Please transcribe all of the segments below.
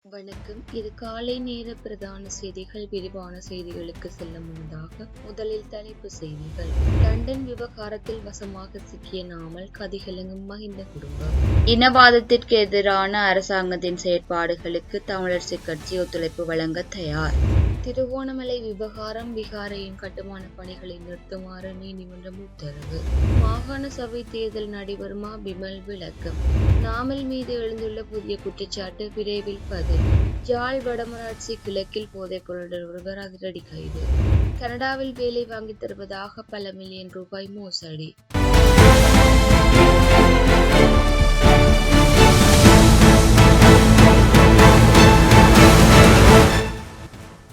வணக்கம். இது காலை நேர பிரதான செய்திகள். விரிவான செய்திகளுக்கு செல்ல முன்னதாக முதலில் தலைப்புச் செய்திகள். லண்டன் விவகாரத்தில் வசமாக சிக்கிய நாமல் கதிகலங்கும் மஹிந்த குடும்பம். இனவாதத்திற்கு எதிரான அரசாங்கத்தின் செயற்பாடுகளுக்கு தமிழரசுக் கட்சி ஒத்துழைப்பு வழங்க தயார். திருகோணமலை விவகாரம். விகாரையின் கட்டுமான பணிகளை நிறுத்துமாறு நீதிமன்றம் உத்தரவு. மாகாண சபை தேர்தல் நடைபெறுமா? பிமல் விளக்கம். நாமல் மீது எழுந்துள்ள புதிய குற்றச்சாட்டு விரைவில் பதில். யாழ் வடமராட்சி கிழக்கில் போதைப்பொருளுடன் ஒருவர் அதிரடி கைது. கனடாவில் வேலை வாங்கித் தருவதாக பல மில்லியன் ரூபாய் மோசடி.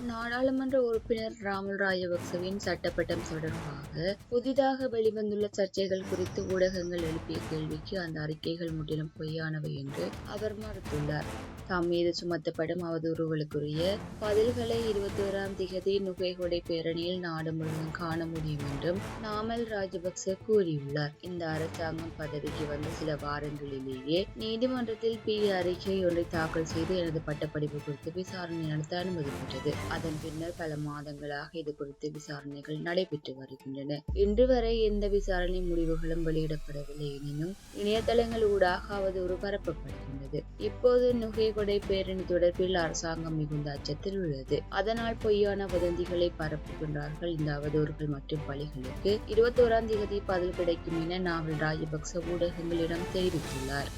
நாடாளுமன்ற உறுப்பினர் ராமல் ராஜபக்சவின் சட்டப்பட்டம் தொடர்பாக புதிதாக வெளிவந்துள்ள சர்ச்சைகள் குறித்து ஊடகங்கள் எழுப்பிய கேள்விக்கு அந்த அறிக்கைகள் முற்றிலும் பொய்யானவை என்று அவர் மறுத்துள்ளார். தாம் மீது சுமத்தப்படும் அவதூறுகளுக்குரிய பதில்களை 21ஆம் திகதி நுகைகொடை பேரணியில் நாடு முழுவதும் காண முடியும் என்றும் நாமல் ராஜபக்ச கூறியுள்ளார். இந்த அரசாங்கம் பதவிக்கு வந்த சில வாரங்களிலேயே நீதிமன்றத்தில் அறிக்கை ஒன்றை தாக்கல் செய்து எனது பட்டப்படிப்பு குறித்து விசாரணை நடத்த அனுமதி பெற்றது. அதன் பின்னர் பல மாதங்களாக இது குறித்து விசாரணைகள் நடைபெற்று வருகின்றன. இன்று வரை எந்த விசாரணை முடிவுகளும் வெளியிடப்படவில்லை எனினும் இணையதளங்கள் ஊடாக அவதூறு பரப்பப்படுகின்றது. இப்போது நுகைகொடை பேரணி தொடர்பில் அரசாங்கம் மிகுந்த அச்சத்தில் உள்ளது. அதனால் பொய்யான வதந்திகளை பரப்புகின்றார்கள். இந்த அவதூறுகள் மற்றும் பழிகளுக்கு 21ஆம் திகதி பதில் கிடைக்கும் என நாமல் ராஜபக்ச ஊடகங்களிடம் தெரிவித்துள்ளார்.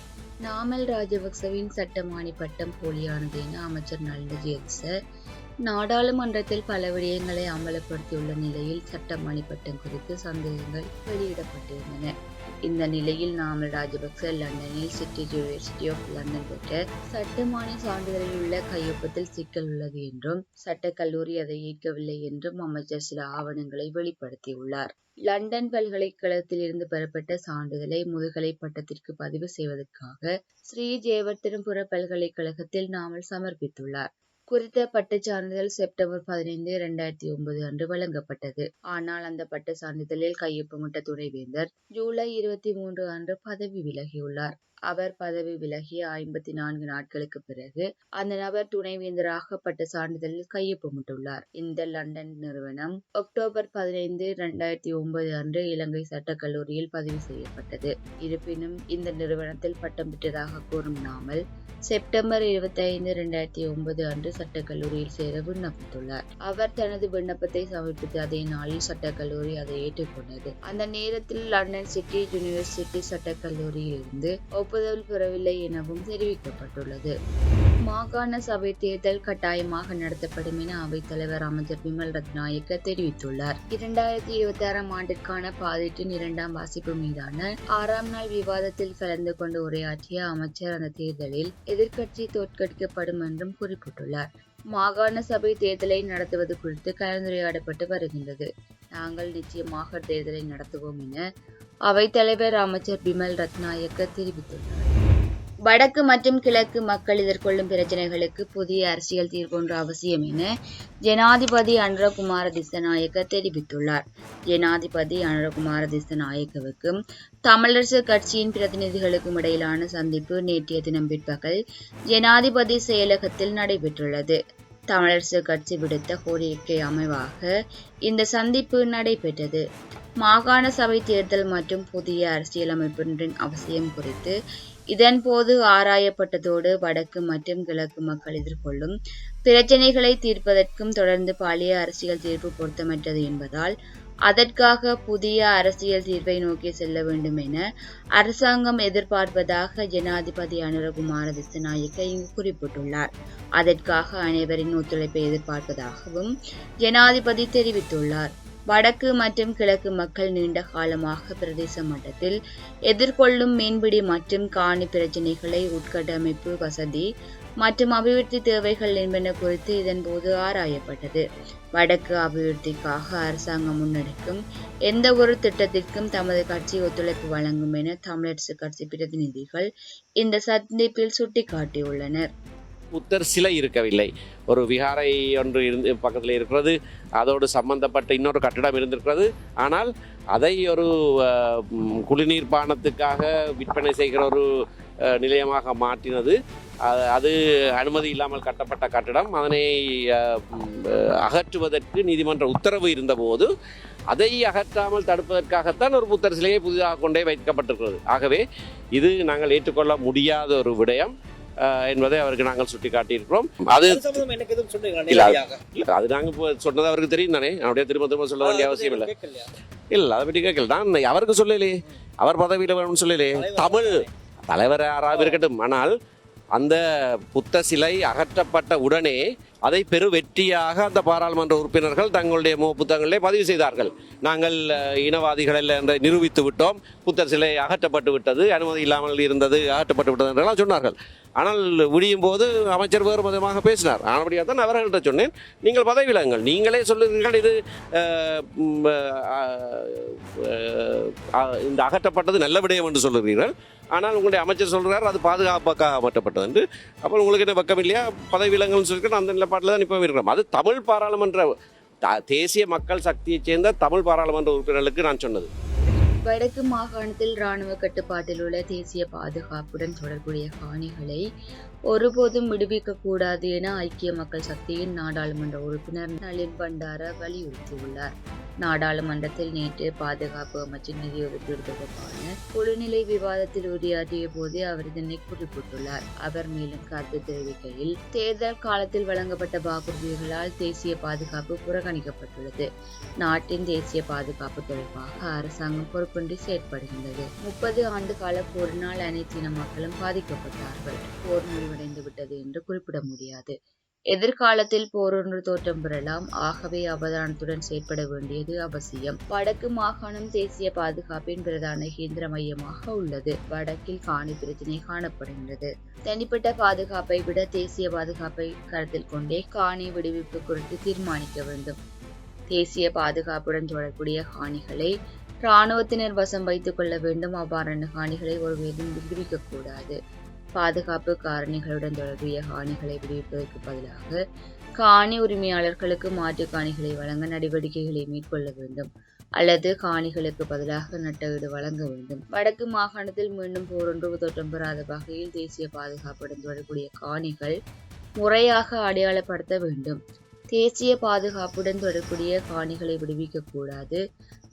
நாமல் ராஜபக்சவின் சட்டமானி பட்டம் போலியானது என அமைச்சர் நலிந்த ஜெயதிச நாடாளுமன்றத்தில் பல விடயங்களை அமலப்படுத்தியுள்ள நிலையில் சட்டமானி பட்டம் குறித்து சந்தேகங்கள் வெளியிடப்பட்டிருந்தன. இந்த நிலையில் நாமல் ராஜபக்ச லண்டனில் சிட்டி யூனிவர்சிட்டி ஆஃப் லண்டன் பெற்ற சட்டமானி சான்றிதழில் உள்ள கையொப்பத்தில் சிக்கல் உள்ளது என்றும் சட்டக்கல்லூரி அதை ஏற்கவில்லை என்றும் அமைச்சர் சில ஆவணங்களை வெளிப்படுத்தியுள்ளார். லண்டன் பல்கலைக்கழகத்தில் இருந்து பெறப்பட்ட சான்றிதழை முதுகலை பட்டத்திற்கு பதிவு செய்வதற்காக ஸ்ரீ ஜெயவர்தனபுர பல்கலைக்கழகத்தில் நாமல் சமர்ப்பித்துள்ளார். குறித்த பட்டச் சான்றிதழ் செப்டம்பர் 15, 2009 அன்று வழங்கப்பட்டது. ஆனால் அந்த பட்ட சான்றிதழில் கையொப்பமிட்ட துணைவேந்தர் ஜூலை 23 அன்று பதவி விலகியுள்ளார். அவர் பதவி விலகிய 54 நாட்களுக்கு பிறகு அந்த நபர் துணைவேந்தராக பட்ட சான்றிதழில் கையொப்பமிட்டுள்ளார். இந்த லண்டன் நிறுவனம் அக்டோபர் 15, 2009 அன்று இலங்கை சட்டக்கல்லூரியில் பதிவு செய்யப்பட்டது. இருப்பினும் இந்த நிறுவனத்தில் பட்டம் பெற்றதாக கூறும் நாமல் செப்டம்பர் 25, 2009 அன்று சட்டக்கல்லூரியில் சேர விண்ணப்பித்துள்ளார். அவர் தனது விண்ணப்பத்தை சமர்ப்பித்த அதே நாளில் சட்டக்கல்லூரி அதை ஏற்றுக்கொண்டது. அந்த நேரத்தில் லண்டன் சிட்டி யூனிவர்சிட்டி சட்டக்கல்லூரியில் இருந்து ஒப்புதல் பெறவில்லை எனவும் தெரிவிக்கப்பட்டுள்ளது. மாகாண சபை தேர்தல் கட்டாயமாக நடத்தப்படும் என அவைத் தலைவர் அமைச்சர் பிமல் ரத்நாயக்க தெரிவித்துள்ளார். 2026ஆம் ஆண்டிற்கான பாதீட்டின் 2ஆம் வாசிப்பு மீதான 6ஆம் நாள் விவாதத்தில் கலந்து கொண்டு உரையாற்றிய அமைச்சர் அந்த தேர்தலில் எதிர்க்கட்சி தோற்கடிக்கப்படும் என்றும் குறிப்பிட்டுள்ளார். மாகாண சபை தேர்தலை நடத்துவது குறித்து கலந்துரையாடப்பட்டு வருகின்றது. நாங்கள் நிச்சயமாக தேர்தலை நடத்துவோம் என அவைத் தலைவர் அமைச்சர் பிமல் ரத்நாயக்க தெரிவித்துள்ளார். வடக்கு மற்றும் கிழக்கு மக்கள் எதிர்கொள்ளும் பிரச்சனைகளுக்கு புதிய அரசியல் தீர்வொன்று அவசியம் என ஜனாதிபதி அனுரகுமார திஸ்ஸநாயக்க தெரிவித்துள்ளார். ஜனாதிபதி அனுரகுமார திஸ்ஸநாயக்கவுக்கும் தமிழரசு கட்சியின் பிரதிநிதிகளுக்கும் இடையிலான சந்திப்பு நேற்றைய தினம் பிற்பகல் ஜனாதிபதி செயலகத்தில் நடைபெற்றுள்ளது. தமிழரசு கட்சி விடுத்த கோரிக்கை அமைவாக இந்த சந்திப்பு நடைபெற்றது. மாகாண சபை தேர்தல் மற்றும் புதிய அரசியலமைப்பின் அவசியம் குறித்து இதன்போது ஆராயப்பட்டதோடு வடக்கு மற்றும் கிழக்கு மக்கள் எதிர்கொள்ளும் பிரச்சினைகளை தீர்ப்பதற்கும் தொடர்ந்து பழைய அரசியல் தீர்வு பொருத்தமற்றது என்பதால் அதற்காக புதிய அரசியல் தீர்வை நோக்கி செல்ல வேண்டும் என அரசாங்கம் எதிர்பார்ப்பதாக ஜனாதிபதி அனுரகுமார திஸ்ஸநாயக்க இங்கு குறிப்பிட்டுள்ளார். அதற்காக அனைவரின் ஒத்துழைப்பை எதிர்பார்ப்பதாகவும் ஜனாதிபதி தெரிவித்துள்ளார். வடக்கு மற்றும் கிழக்கு மக்கள் நீண்ட காலமாக பிரதேச மட்டத்தில் எதிர்கொள்ளும் மீன்பிடி மற்றும் காணி பிரச்சினைகளை உட்கட்டமைப்பு வசதி மற்றும் அபிவிருத்தி தேவைகள் என்பன குறித்து இதன்போது ஆராயப்பட்டது. வடக்கு அபிவிருத்திக்காக அரசாங்கம் முன்னெடுக்கும் எந்த ஒரு திட்டத்திற்கும் தமது கட்சி ஒத்துழைப்பு வழங்கும் என தமிழரசு கட்சி பிரதிநிதிகள் இந்த சந்திப்பில் சுட்டிக்காட்டியுள்ளனர். புத்தர் சிலை இருக்கவில்லை. ஒரு விகாரை ஒன்று பக்கத்தில் இருக்கிறது. அதோடு சம்பந்தப்பட்ட இன்னொரு கட்டடம் இருந்திருக்கிறது. ஆனால் அதை ஒரு குடிநீர் பானத்துக்காக விற்பனை செய்கிற ஒரு நிலையமாக மாற்றினது. அது அனுமதி இல்லாமல் கட்டப்பட்ட கட்டடம். அதனை அகற்றுவதற்கு நீதிமன்ற உத்தரவு இருந்தபோது அதை அகற்றாமல் தடுப்பதற்காகத்தான் ஒரு புத்தர் சிலையை புதிதாக கொண்டே வைக்கப்பட்டிருக்கிறது. ஆகவே இது நாங்கள் ஏற்றுக்கொள்ள முடியாத ஒரு விடயம் என்பதை அவருக்கு நாங்கள் சுட்டி காட்டியிருக்கிறோம். அது அது நாங்கள் இப்போ சொன்னது அவருக்கு தெரியும் தானே, அப்படியே திரும்ப சொல்ல வேண்டிய அவசியம் இல்லை. இல்லை, அதை பற்றி கேட்கல. நான் அவருக்கு சொல்லலே, அவர் பதவியில் வேணும்னு சொல்லலே. தமிழ் தலைவர் யாராவது இருக்கட்டும், ஆனால் அந்த புத்த சிலை அகற்றப்பட்ட உடனே அதை பெரு வெற்றியாக அந்த பாராளுமன்ற உறுப்பினர்கள் தங்களுடைய புத்தகங்களிலே பதிவு செய்தார்கள். நாங்கள் இனவாதிகள் என்று நிரூபித்து விட்டோம், புத்தர் சிலை அகற்றப்பட்டு விட்டது, அனுமதி இல்லாமல் இருந்தது, அகற்றப்பட்டு விட்டது என்றெல்லாம் சொன்னார்கள். ஆனால் விடியும் போது அமைச்சர் வேறு விதமாக பேசினார். ஆனபடியாக தான் அவர்கள்ட்ட சொன்னேன், நீங்கள் பதவி விலகுங்கள், நீங்களே சொல்லுங்கள் இது இந்த அகற்றப்பட்டது நல்ல விடயம் என்று சொல்லுகிறீர்கள், ஆனால் உங்களுடைய அமைச்சர் சொல்கிறார் அது பாதுகாப்பாக அகற்றப்பட்டது என்று. அப்புறம் உங்களுக்கு என்ன பக்கம் இல்லையா, பதவி விலங்குன்னு சொல்லிட்டு அந்த நிலைப்பாட்டில் தான் இப்போ இருக்கிறோம். அது தமிழ் பாராளுமன்ற தேசிய மக்கள் சக்தியைச் சேர்ந்த தமிழ் பாராளுமன்ற உறுப்பினர்களுக்கு நான் சொன்னது. வடக்கு மாகாணத்தில் இராணுவ கட்டுப்பாட்டில் உள்ள தேசிய பாதுகாப்புடன் தொடர்புடைய காணிகளை ஒருபோதும் விடுவிக்க கூடாது என ஐக்கிய மக்கள் சக்தியின் நாடாளுமன்ற உறுப்பினர் நளின் பண்டார வலியுறுத்தியுள்ளார். நாடாளுமன்றத்தில் நேற்று பாதுகாப்பு அமைச்சின் நிதி ஒதுக்கீடு தொடர்பான குழுநிலை விவாதத்தில் உரையாற்றிய போதே அவர் இதனை குறிப்பிட்டுள்ளார். அவர் மேலும் கருத்து தெரிவிக்கையில், தேர்தல் காலத்தில் வழங்கப்பட்ட வாக்குறுதிகளால் தேசிய பாதுகாப்பு புறக்கணிக்கப்பட்டுள்ளது. நாட்டின் தேசிய பாதுகாப்பு தொடர்பாக அரசாங்கம் பொறுப்பின்றி செயற்படுகின்றது. 30 ஆண்டு கால போரினால் அனைத்து இன மக்களும் பாதிக்கப்பட்டார்கள். போர் முடிவடைந்து விட்டது என்று குறிப்பிட முடியாது. எதிர்காலத்தில் போரொன்று தோற்றம் பெறலாம். ஆகவே அவதானத்துடன் செயற்பட வேண்டியது அவசியம். வடக்கு மாகாணம் தேசிய பாதுகாப்பின் பிரதான கேந்திர மையமாக உள்ளது. வடக்கில் காணி பிரச்சினை காணப்படுகின்றது. தனிப்பட்ட பாதுகாப்பை விட தேசிய பாதுகாப்பை கருத்தில் கொண்டே காணி விடுவிப்பு குறித்து தீர்மானிக்க வேண்டும். தேசிய பாதுகாப்புடன் தொடர்புடைய காணிகளை இராணுவத்தினர் வசம் வைத்துக் கொள்ள வேண்டும். அவ்வாறான காணிகளை ஒருவரும் விடுவிக்கக்கூடாது. பாதுகாப்பு காரணிகளுடன் தொடர்புடைய காணிகளை விடுவிப்பதற்கு பதிலாக காணி உரிமையாளர்களுக்கு மாற்று காணிகளை வழங்க நடவடிக்கைகளை மேற்கொள்ள வேண்டும், அல்லது காணிகளுக்கு பதிலாக நட்டஈடு வழங்க வேண்டும். வடக்கு மாகாணத்தில் மீண்டும் போரொன்று தோற்றம் பெறாத வகையில் தேசிய பாதுகாப்புடன் தொடர்புடைய காணிகள் முறையாக அடையாளப்படுத்த வேண்டும். தேசிய பாதுகாப்புடன் தொடர்புடைய காணிகளை விடுவிக்க கூடாது.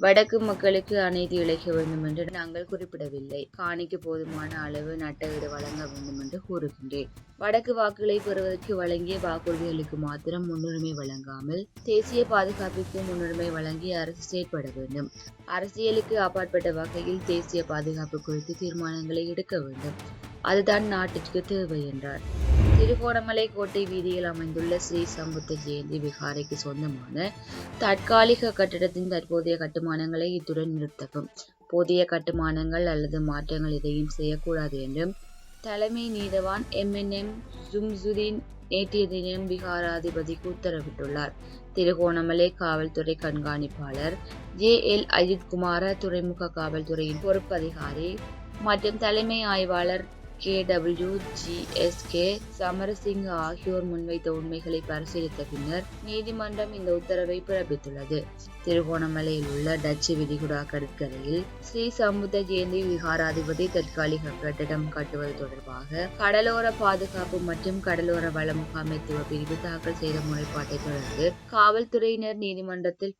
வடக்கு மக்களுக்கு அநீதி இழைக்க வேண்டும் என்று நாங்கள் குறிப்பிடவில்லை. காணிக்கு போதுமான அளவு நட்டஈடு வழங்க வேண்டும் என்று கூறுகின்றேன். வடக்கு வாக்குகளை பெறுவதற்கு வழங்கிய வாக்குறுதிகளுக்கு மாத்திரம் முன்னுரிமை வழங்காமல் தேசிய பாதுகாப்பிற்கு முன்னுரிமை வழங்கி அரசு செயற்பட வேண்டும். அரசியலுக்கு அப்பாற்பட்ட வகையில் தேசிய பாதுகாப்பு குறித்து தீர்மானங்களை எடுக்க வேண்டும். அதுதான் நாட்டிற்கு தேவை என்றார். திருகோணமலை கோட்டை வீதியில் அமைந்துள்ள ஸ்ரீ சம்புத்த ஜெயந்தி விகாரைக்கு சொந்தமான தற்காலிக கட்டிடத்தின் தற்போதைய கட்டுமானங்களை இத்துடன் நிறுத்தவும், புதிய கட்டுமானங்கள் அல்லது மாற்றங்கள் எதையும் செய்யக்கூடாது என்றும் தலைமை நீதவான் MNM ஜும்சுதீன் நேற்றைய தினம் விகாராதிபதிக்கு உத்தரவிட்டுள்ளார். திருகோணமலை காவல்துறை கண்காணிப்பாளர் JL அஜித்குமார, துறைமுக காவல்துறையின் பொறுப்பதிகாரி மற்றும் தலைமை ஆய்வாளர் KWGSK சமரசிங்க ஆகியோர் முன்வைத்த உண்மைகளை பரிசீலித்த பின்னர் நீதிமன்றம் இந்த உத்தரவை பிறப்பித்துள்ளது. திருகோணமலையில் உள்ள டச்சு விதிகுடா கடற்கரையில் ஸ்ரீ சம்புத்த ஜெயந்தி விகாராதிபதி தற்காலிக கட்டடம் கட்டுவது தொடர்பாக கடலோர பாதுகாப்பு மற்றும் கடலோர வள முகாமைத்துவ பிரிவு தாக்கல் செய்த முறைப்பாட்டை தொடர்ந்து காவல்துறையினர் நீதிமன்றத்தில்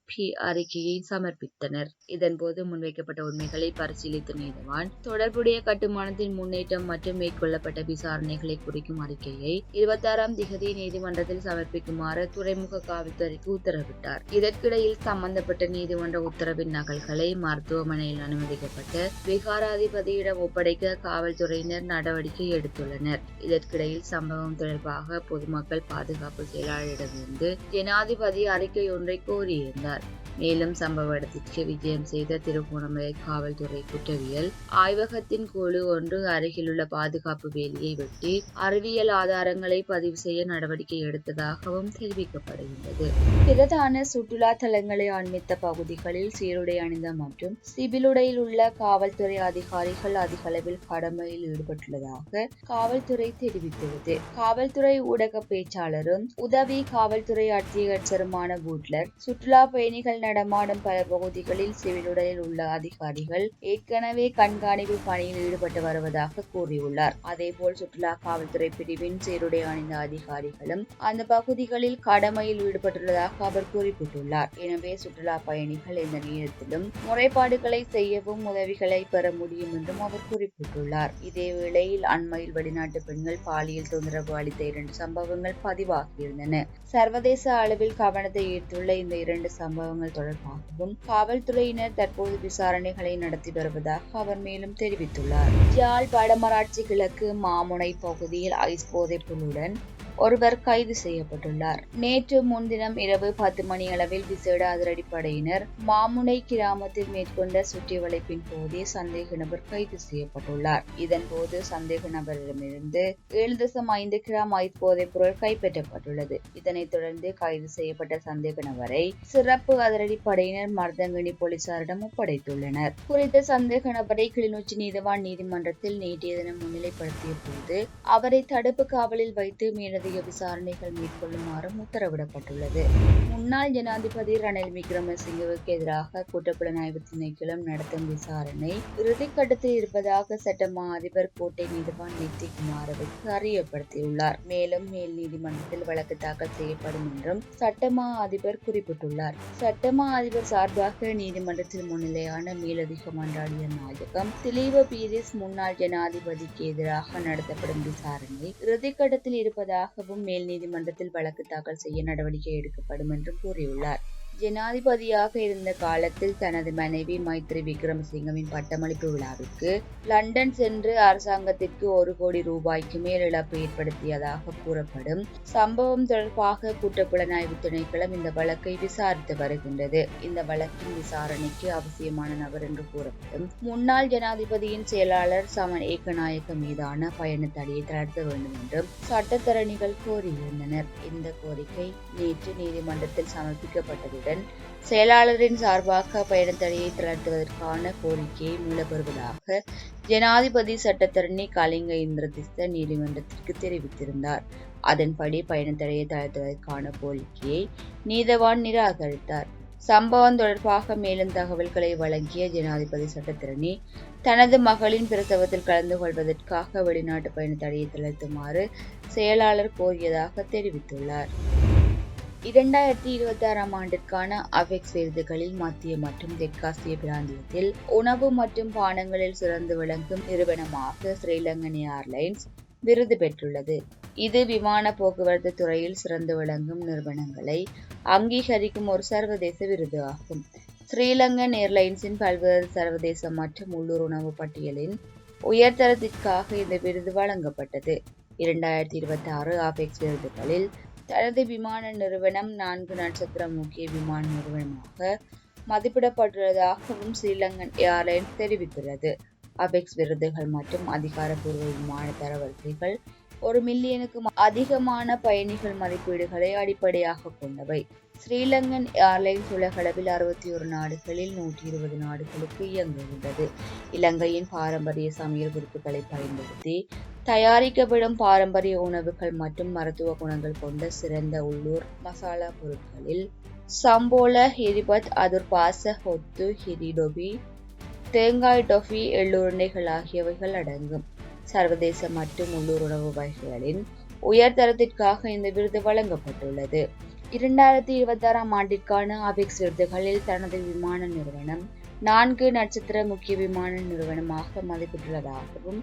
அறிக்கையை சமர்ப்பித்தனர். இதன்போது முன்வைக்கப்பட்ட உண்மைகளை பரிசீலித்த நீதிவான் தொடர்புடைய கட்டுமானத்தின் முன்னேற்றம் மற்றும் மேற்கொள்ளப்பட்ட விசாரணைகளை குறிக்கும் அறிக்கையை 26ஆம் திகதி நீதிமன்றத்தில் சமர்ப்பிக்குமாறு துறைமுக காவல்துறைக்கு உத்தரவிட்டார். இதற்கிடையில் சம்பந்தப்பட்ட நீதிமன்ற உத்தரவின் நகல்களை மருத்துவமனையில் அனுமதிக்கப்பட்ட விகாராதிபதியிடம் ஒப்படைக்க காவல்துறையினர் நடவடிக்கை எடுத்துள்ளனர். இதற்கிடையில் சம்பவம் தொடர்பாக பொதுமக்கள் பாதுகாப்பு செயலாளரிடமிருந்து ஜனாதிபதி அறிக்கை ஒன்றை கோரியிருந்தார். மேலும் சம்பவ இடத்திற்கு விஜயம் செய்த திருகோணமலை காவல்துறை குற்றவியல் ஆய்வகத்தின் குழு ஒன்று அருகிலுள்ள பாதுகாப்பு வேலியை வெட்டி அறிவியல் ஆதாரங்களை பதிவு செய்ய நடவடிக்கை எடுத்ததாகவும் தெரிவிக்கப்படுகின்றது. பிரதான சுற்றுலா தலங்களை அண்மித்த பகுதிகளில் சீருடை அணிந்த மற்றும் சிவிலுடையில் உள்ள காவல்துறை அதிகாரிகள் அதிக அளவில் கடமையில் ஈடுபட்டுள்ளதாக காவல்துறை தெரிவித்துள்ளது. காவல்துறை ஊடக பேச்சாளரும் உதவி காவல்துறை அத்தியட்சருமான பூட்லர் சுற்றுலா பயணிகள் நடமாடும் பல பகுதிகளில் சிவிலுடலில் உள்ள அதிகாரிகள் ஏற்கனவே கண்காணிப்பு பணியில் ஈடுபட்டு வருவதாக கூறியுள்ளார். அதேபோல் சுற்றுலா காவல்துறை பிரிவின் சீருடை அணிந்த அதிகாரிகளும் அந்த பகுதிகளில் கடமையில் ஈடுபட்டுள்ளதாக அவர் குறிப்பிட்டுள்ளார். எனவே சுற்றுலா பயணிகள் எந்த நேரத்திலும் முறைப்பாடுகளை செய்யவும் உதவிகளை பெற முடியும் என்றும் அவர் குறிப்பிட்டுள்ளார். இதேவேளையில் அண்மையில் வெளிநாட்டு பெண்கள் பாலியல் தொந்தரவு அளித்த 2 சம்பவங்கள் பதிவாகியிருந்தன. சர்வதேச அளவில் கவனத்தை ஈர்த்துள்ள இந்த 2 சம்பவங்கள் தொடர்பாகவும் காவல்துறையினர் தற்போது விசாரணைகளை நடத்தி வருவதாக அவர் மேலும் தெரிவித்துள்ளார். யாழ் வடமராட்சி கிழக்கு மாமுனை பகுதியில் ஐஸ் போதைப் பொருளுடன் ஒருவர் கைது செய்யப்பட்டுள்ளார். நேற்று முன்தினம் இரவு 10 மணி அளவில் விசேட அதிரடிப்படையினர் மாமுனை கிராமத்தில் மேற்கொண்ட சுற்றி வளைப்பின் போதே சந்தேக நபர் கைது செய்யப்பட்டுள்ளார். இதன்போது சந்தேக நபரிடமிருந்து 7.5 கிராம் ஐஸ் போதைப் பொருள் கைப்பற்றப்பட்டுள்ளது. இதனைத் தொடர்ந்து கைது செய்யப்பட்ட சந்தேக நபரை சிறப்பு அதிரடிப்படையினர் மருதங்கனி போலீசாரிடம் ஒப்படைத்துள்ளனர். குறித்த சந்தேக நபரை கிளிநொச்சி நீதவான் நீதிமன்றத்தில் நேற்றைய தினம் முன்னிலைப்படுத்திய போது அவரை தடுப்பு காவலில் வைத்து மேலதிக விசாரணைகள் மேற்கொள்ளுமாறும் உத்தரவிடப்பட்டுள்ளது. முன்னாள் ஜனாதிபதி ரணில் விக்ரமசிங்கவுக்கு எதிராக குற்றப்புலனாய்வு திணைக்களம் நடத்தும் விசாரணை இறுதிக்கட்டத்தில் இருப்பதாக சட்டமா அதிபர் கோட்டை நீதிவான் நித்திகுமாரவுக்கு அறியப்படுத்தியுள்ளார். மேலும் மேல் நீதிமன்றத்தில் வழக்கு தாக்கல் செய்யப்படும் என்றும் சட்டமா அதிபர் குறிப்பிட்டுள்ளார். சட்டமா அதிபர் சார்பாக நீதிமன்றத்தில் முன்னிலையான மேலதிக மன்றாடியர் நாயகம் திலீப பீரிஸ் முன்னாள் ஜனாதிபதிக்கு எதிராக நடத்தப்படும் விசாரணை இறுதிக்கட்டத்தில் இருப்பதாக மேல் நீதிமன்றத்தில் வழக்கு தாக்கல் செய்ய நடவடிக்கை எடுக்கப்படும் என்று கூறியுள்ளார். ஜனாதிபதியாக இருந்த காலத்தில் தனது மனைவி மைத்ரி விக்ரமசிங்கவின் பட்டமளிப்பு விழாவிற்கு லண்டன் சென்று அரசாங்கத்திற்கு 1 கோடி ரூபாய்க்கு மேல் இழப்பு ஏற்படுத்தியதாக கூறப்படும் சம்பவம் தொடர்பாக குற்றப்புலனாய்வு திணைக்களம் இந்த வழக்கை விசாரித்து வருகின்றது. இந்த வழக்கின் விசாரணைக்கு அவசியமான நபர் என்று கூறப்படும் முன்னாள் ஜனாதிபதியின் செயலாளர் சமன் ஏகநாயக்க மீதான பயண தடையை தளர்த்த வேண்டும் என்றும் சட்டத்தரணிகள் கோரியிருந்தனர். இந்த கோரிக்கை நேற்று நீதிமன்றத்தில் சமர்ப்பிக்கப்பட்டது. செயலாளரின் சார்பாக பயணத்தடையை தளர்த்துவதற்கான கோரிக்கையை மீளப்பெறுவதாக ஜனாதிபதி சட்டத்தரணி கலிங்க இந்திரதிஸ்த நீதிமன்றத்திற்கு தெரிவித்திருந்தார். அதன்படி பயணத்தடையை தளர்த்துவதற்கான கோரிக்கையை நீதவான் நிராகரித்தார். சம்பவம் தொடர்பாக மேலும் தகவல்களை வழங்கிய ஜனாதிபதி சட்டத்தரணி தனது மகளின் பிரசவத்தில் கலந்து கொள்வதற்காக வெளிநாட்டு பயணத்தடையை தளர்த்துமாறு செயலாளர் கோரியதாக தெரிவித்துள்ளார். 2026 ஆண்டிற்கான அபெக்ஸ் விருதுகளில் மத்திய மற்றும் தெற்காசிய பிராந்தியத்தில் உணவு மற்றும் பானங்களில் சிறந்து விளங்கும் நிறுவனமாக ஸ்ரீலங்கன் ஏர்லைன்ஸ் விருது பெற்றுள்ளது. இது விமான போக்குவரத்து துறையில் சிறந்து விளங்கும் நிறுவனங்களை அங்கீகரிக்கும் ஒரு சர்வதேச விருது ஆகும். ஸ்ரீலங்கன் ஏர்லைன்ஸின் பல்வேறு சர்வதேச மற்றும் உள்ளூர் உணவு பட்டியலின் உயர்தரத்திற்காக இந்த விருது வழங்கப்பட்டது. 2026 அபெக்ஸ் விருதுகளில் தனது விமான நிறுவனம் 4 நட்சத்திர முக்கிய விமான நிறுவனமாக மதிப்பிடப்பட்டுள்ளதாகவும் ஸ்ரீலங்கன் ஏர்லைன்ஸ் தெரிவித்துள்ளது. அபெக்ஸ் விருதுகள் மற்றும் அதிகாரப்பூர்வ விமான தரவரிசைகள் 1 மில்லியனுக்கும் அதிகமான பயணிகள் மதிப்பீடுகளை அடிப்படையாக கொண்டவை. ஸ்ரீலங்கன் ஏர்லைன்ஸ் உலகளவில் 61 நாடுகளில் 120 நாடுகளுக்கு இயங்குகின்றது. இலங்கையின் பாரம்பரிய சமையல் குறிப்புகளை பயன்படுத்தி தயாரிக்கப்படும் பாரம்பரிய உணவுகள் மற்றும் மருத்துவ குணங்கள் கொண்ட சிறந்த உள்ளூர் மசாலா பொருட்களில் சம்போல, ஹிரிபத், அதுர்பாச, ஹொத்து, ஹிரிடொபி, தேங்காய் டொஃபி, எள்ளுருண்டைகள் ஆகியவைகள் அடங்கும். சர்வதேச மற்றும் உள்ளூர் உணவு வகைகளின் உயர்தரத்திற்காக இந்த விருது வழங்கப்பட்டுள்ளது. 2026 ஆண்டிற்கான அபெக்ஸ் விருதுகளில் தனது விமான நிறுவனம் 4 நட்சத்திர முக்கிய விமான நிறுவனமாக மதிப்பிட்டுள்ளதாகவும்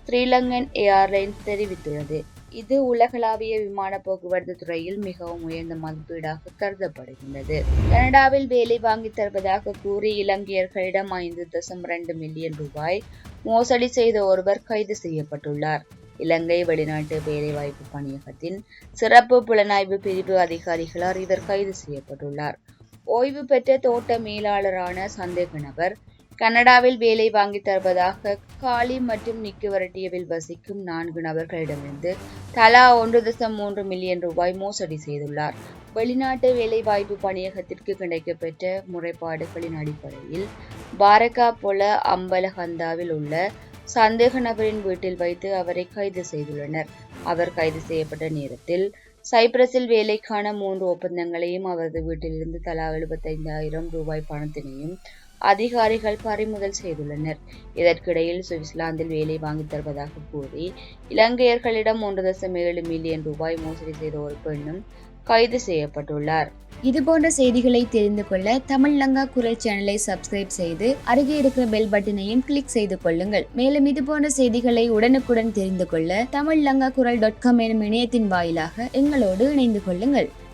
ஸ்ரீலங்கன் ஏர்லைன்ஸ் தெரிவித்துள்ளது. இது உலகளாவிய விமான போக்குவரத்து துறையில் மிகவும் உயர்ந்த மதிப்பீடாக கருதப்படுகின்றது. கனடாவில் வேலை வாங்கி தருவதாக கூறி இலங்கையர்களிடம் 5.2 மில்லியன் ரூபாய் மோசடி செய்த ஒருவர் கைது செய்யப்பட்டுள்ளார். இலங்கை வெளிநாட்டு வேலைவாய்ப்பு பணியகத்தின் சிறப்பு புலனாய்வு பிரிவு அதிகாரிகளால் இவர் கைது செய்யப்பட்டுள்ளார். ஓய்வு பெற்ற தோட்ட மேலாளரான சந்தேக நபர் கனடாவில் வேலை வாங்கி தருவதாக காலி மற்றும் நிக்குவரட்டியவில் வசிக்கும் 4 நபர்களிடமிருந்து தலா 1.3 மில்லியன் ரூபாய் மோசடி செய்துள்ளார். வெளிநாட்டு வேலைவாய்ப்பு பணியகத்திற்கு கிடைக்கப்பெற்ற முறைப்பாடுகளின் அடிப்படையில் பாரகா பொல அம்பலகந்தாவில் உள்ள சந்தேக நபரின் வீட்டில் வைத்து அவரை கைது செய்துள்ளனர். அவர் கைது செய்யப்பட்ட நேரத்தில் சைப்ரஸில் வேலைக்கான 3 ஒப்பந்தங்களையும் அவரது வீட்டிலிருந்து தலா 75,000 ரூபாய் பணத்தினையும் அதிகாரிகள் பறிமுதல் செய்துள்ளனர். இதற்கிடையில் சுவிட்சர்லாந்தில் வேலை வாங்கித் தருவதாக கூறி இலங்கையர்களிடம் 1.7 மில்லியன் ரூபாய் மோசடி செய்த ஒரு பெண்ணும் கைது செய்யப்பட்டுள்ளார். இதுபோன்ற செய்திகளை தெரிந்து கொள்ள தமிழ் லங்கா குரல் சேனலை சப்ஸ்கிரைப் செய்து அருகே இருக்கிற பெல் பட்டனையும் கிளிக் செய்து கொள்ளுங்கள். மேலும் இதுபோன்ற செய்திகளை உடனுக்குடன் தெரிந்து கொள்ள தமிழ்லங்காகுரல்.com எனும் இணையத்தின் வாயிலாக எங்களோடு இணைந்து கொள்ளுங்கள்.